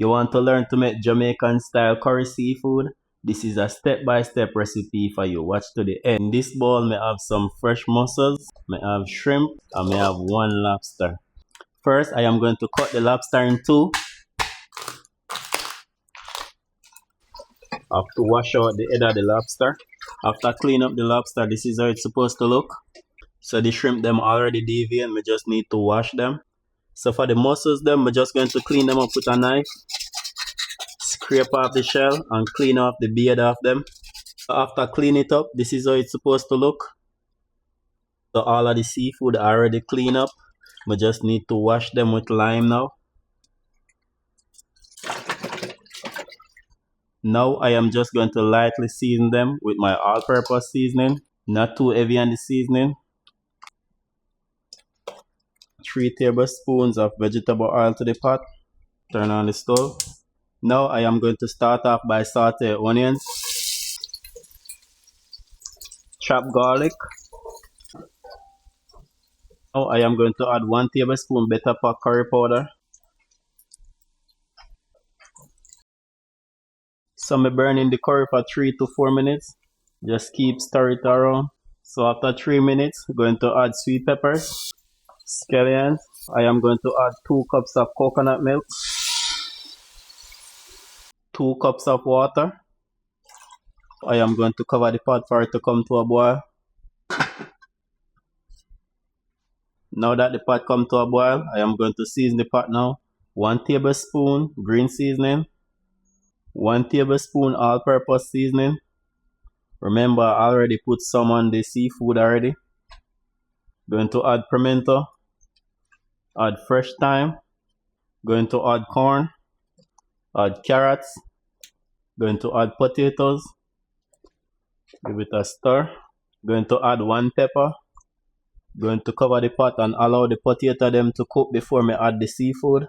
You want to learn to make Jamaican style curry seafood? This is a step-by-step recipe for you. Watch to the end. In this bowl, may have some fresh mussels, may have shrimp, and may have one lobster. First, I am going to cut the lobster in two. I have to wash out the head of the lobster. After clean up the lobster, this is how it's supposed to look. So the shrimp them already deviant, we just need to wash them. So for the mussels them, we're just going to clean them up with a knife. Scrape off the shell and clean off the beard of them. After clean it up, this is how it's supposed to look. So all of the seafood are already clean up. We just need to wash them with lime now. Now I am just going to lightly season them with my all-purpose seasoning. Not too heavy on the seasoning. 3 tablespoons of vegetable oil to the pot. Turn on the stove. Now I am going to start off by sauteing onions, chopped garlic. Now I am going to add 1 tablespoon better pot curry powder. So I'm burning the curry for 3 to 4 minutes. Just keep stir it around. So after 3 minutes, I'm going to add sweet peppers, scallions. I am going to add 2 cups of coconut milk, 2 cups of water. I am going to cover the pot for it to come to a boil. Now that the pot come to a boil, I am going to season the pot now. 1 tablespoon green seasoning, 1 tablespoon all-purpose seasoning. Remember, I already put some on the seafood already. Going to add pimento, add fresh thyme, going to add corn, add carrots, going to add potatoes, give it a stir, going to add 1 pepper, going to cover the pot and allow the potato them to cook before me add the seafood.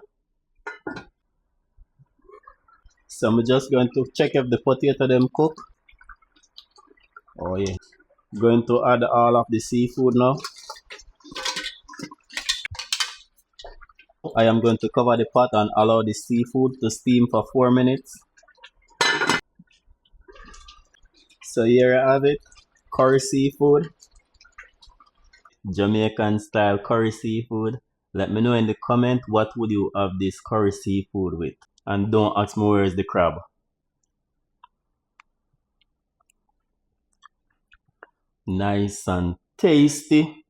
So I'm just going to check if the potato them cook. Oh yeah. Going to add all of the seafood now. I am going to cover the pot and allow the seafood to steam for 4 minutes. So here I have it, curry seafood, Jamaican style curry seafood. Let me know in the comment what would you have this curry seafood with. And don't ask me where is the crab. Nice and tasty.